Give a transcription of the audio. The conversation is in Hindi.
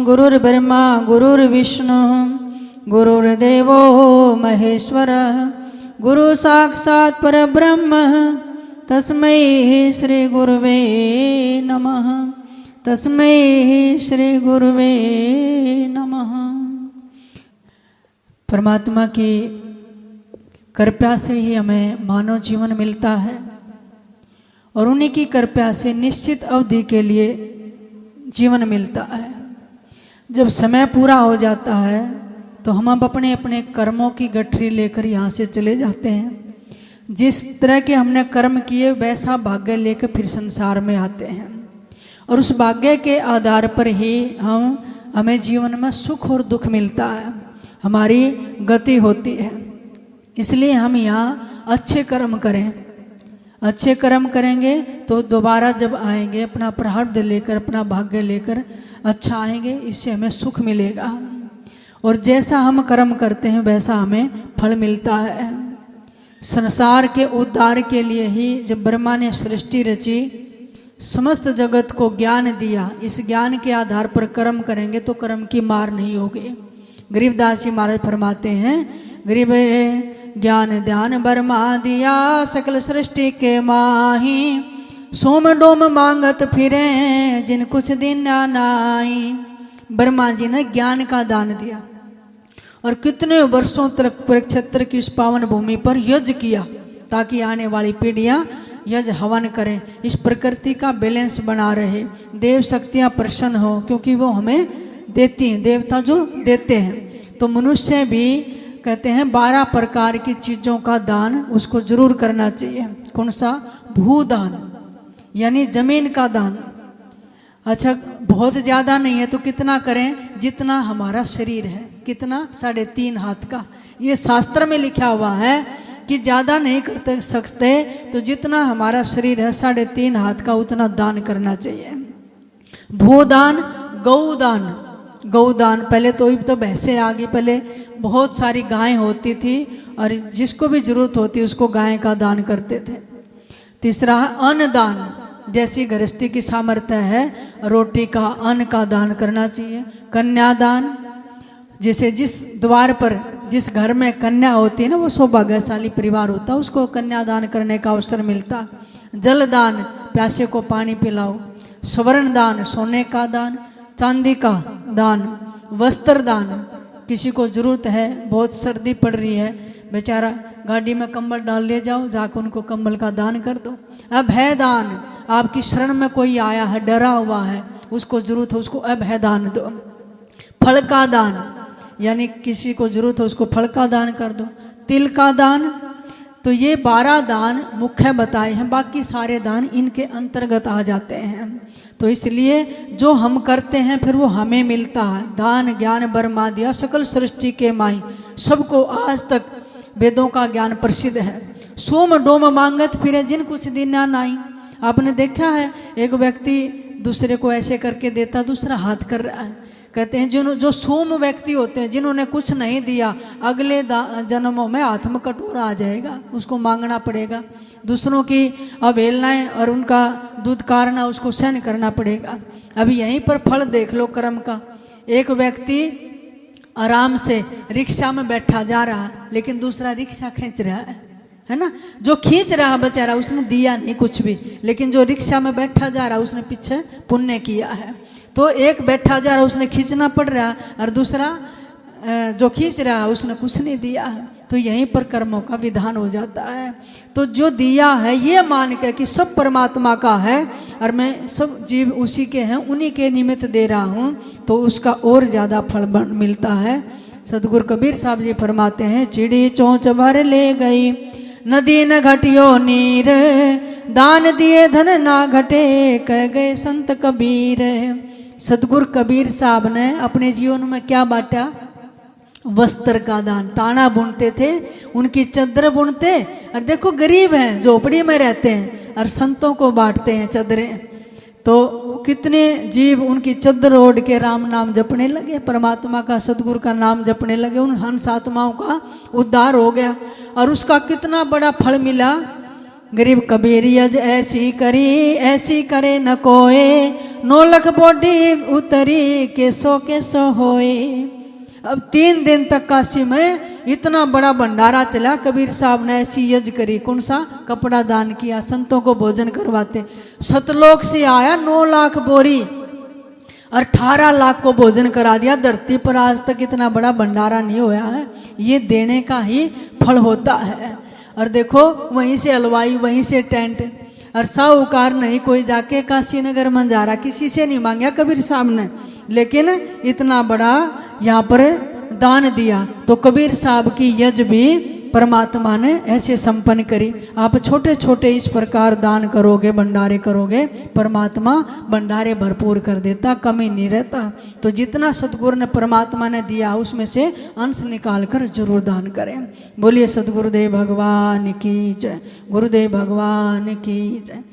गुरुर्ब्रह्मा गुरुर्विष्णु गुरुर्देवो महेश्वरः गुरु साक्षात् परब्रह्म तस्मै श्री गुरुवे नमः। तस्मै श्री गुरुवे नमः। परमात्मा की कृपा से ही हमें मानव जीवन मिलता है और उन्हीं की कृपा से निश्चित अवधि के लिए जीवन मिलता है। जब समय पूरा हो जाता है तो हम अब अपने अपने कर्मों की गठरी लेकर यहाँ से चले जाते हैं। जिस तरह के हमने कर्म किए वैसा भाग्य लेकर फिर संसार में आते हैं और उस भाग्य के आधार पर ही हमें जीवन में सुख और दुख मिलता है, हमारी गति होती है। इसलिए हम यहाँ अच्छे कर्म करें। अच्छे कर्म करेंगे तो दोबारा जब आएंगे अपना प्रारब्ध लेकर, अपना भाग्य लेकर अच्छा आएंगे, इससे हमें सुख मिलेगा। और जैसा हम कर्म करते हैं वैसा हमें फल मिलता है। संसार के उद्धार के लिए ही जब ब्रह्मा ने सृष्टि रची, समस्त जगत को ज्ञान दिया, इस ज्ञान के आधार पर कर्म करेंगे तो कर्म की मार नहीं होगी। गरीबदास जी महाराज फरमाते हैं, गरीब ज्ञान ध्यान बर्मा दिया सकल सृष्टि के माही, सोम डोम मांगत फिरे जिन कुछ दिन नाई। ब्रह्मा जी ने ज्ञान का दान दिया और कितने वर्षों तक कुरुक्षेत्र की इस पावन भूमि पर यज्ञ किया ताकि आने वाली पीढ़ियां यज्ञ हवन करें, इस प्रकृति का बैलेंस बना रहे, देव शक्तियां प्रसन्न हो, क्योंकि वो हमें देती हैं, देवता जो देते हैं। तो मनुष्य भी कहते हैं 12 प्रकार की चीज़ों का दान उसको जरूर करना चाहिए। कौन सा? भूदान, यानी जमीन का दान। अच्छा, बहुत ज़्यादा नहीं है तो कितना करें? जितना हमारा शरीर है। कितना? 3.5 हाथ का। ये शास्त्र में लिखा हुआ है कि ज़्यादा नहीं कर सकते, तो जितना हमारा शरीर है 3.5 हाथ का उतना दान करना चाहिए। भूदान, गौदान। गौदान पहले तो भैंसे आ गई, पहले बहुत सारी गायें होती थी और जिसको भी जरूरत होती उसको गाय का दान करते थे। तीसरा है अन्नदान, जैसी गृहस्थी की सामर्थ्य है रोटी का, अन्न का दान करना चाहिए। कन्यादान, जैसे जिस द्वार पर जिस घर में कन्या होती है ना, वो सौभाग्यशाली परिवार होता है, उसको कन्यादान करने का अवसर मिलता। जलदान, प्यासे को पानी पिलाओ। स्वर्ण दान, सोने का दान। चांदी का दान। वस्त्र दान, किसी को जरूरत है, बहुत सर्दी पड़ रही है, बेचारा गाड़ी में कंबल डाल ले जाओ, जाकर उनको कंबल का दान कर दो। अभय दान, आपकी शरण में कोई आया है, डरा हुआ है, उसको जरूरत है, उसको अभय दान दो। फल का दान, यानी किसी को जरूरत है उसको फल का दान कर दो। तिल का दान। तो ये 12 दान मुख्य बताए हैं, बाकी सारे दान इनके अंतर्गत आ जाते हैं। तो इसलिए जो हम करते हैं फिर वो हमें मिलता है। दान ज्ञान बर्मा दिया सकल सृष्टि के माई, सबको आज तक वेदों का ज्ञान प्रसिद्ध है। सोम डोम मांगत फिरे जिन कुछ दिन ना नाई। आपने देखा है एक व्यक्ति दूसरे को ऐसे करके देता, दूसरा हाथ कर रहा है। कहते हैं जो सोम व्यक्ति होते हैं, जिन्होंने कुछ नहीं दिया, अगले जन्मों में हाथ में कटोरा आ जाएगा, उसको मांगना पड़ेगा। दूसरों की अवहेलनाएं और उनका दुत्कारना उसको सहन करना पड़ेगा। अभी यहीं पर फल देख लो कर्म का। एक व्यक्ति आराम से रिक्शा में बैठा जा रहा है, लेकिन दूसरा रिक्शा खींच रहा है ना। जो खींच रहा बेचारा उसने दिया नहीं कुछ भी, लेकिन जो रिक्शा में बैठा जा रहा उसने पीछे पुण्य किया है। तो एक बैठा जा रहा उसने खींचना पड़ रहा और दूसरा जो खींच रहा है उसने कुछ नहीं दिया है। तो यहीं पर कर्मों का विधान हो जाता है। तो जो दिया है ये मान के कि सब परमात्मा का है और मैं सब जीव उसी के हैं, उन्हीं के निमित्त दे रहा हूँ, तो उसका और ज़्यादा फल मिलता है। सतगुरु कबीर साहब जी फरमाते हैं, चिड़ी चोंच भर ले गई नदी न घटियो नीर, दान दिए धन ना घटे कह गए संत कबीर। सतगुरु कबीर साहब ने अपने जीवन में क्या बांटा? वस्त्र का दान। ताना बुनते थे, उनकी चादर बुनते, और देखो गरीब हैं, झोपड़ी में रहते हैं और संतों को बांटते हैं चादरें। तो कितने जीव उनकी चादर ओढ़ के राम नाम जपने लगे, परमात्मा का सतगुरु का नाम जपने लगे, उन हंस आत्माओं का उद्धार हो गया। और उसका कितना बड़ा फल मिला, गरीब कबीर यज ऐसी करी ऐसी करे न कोए, 9 लाख बॉडी उतरी केसो होए। अब 3 दिन तक काशी में इतना बड़ा भंडारा चला, कबीर साहब ने ऐसी यज करी, कौन सा, कपड़ा दान किया, संतों को भोजन करवाते। सतलोक से आया 9 लाख बोरी और 18 लाख को भोजन करा दिया। धरती पर आज तक इतना बड़ा भंडारा नहीं होया है। ये देने का ही फल होता है। और देखो वहीं से हलवाई, वहीं से टेंट, और साहूकार नहीं कोई जाके काशी नगर मंजारा किसी से नहीं मांगा कबीर साहब ने, लेकिन इतना बड़ा यहाँ पर दान दिया। तो कबीर साहब की यज भी परमात्मा ने ऐसे संपन्न करी। आप छोटे छोटे इस प्रकार दान करोगे, भंडारे करोगे, परमात्मा भंडारे भरपूर कर देता, कमी नहीं रहता। तो जितना सदगुरु ने परमात्मा ने दिया उसमें से अंश निकाल कर जरूर दान करें। बोलिए सदगुरुदेव भगवान की जय, गुरुदेव भगवान की जय।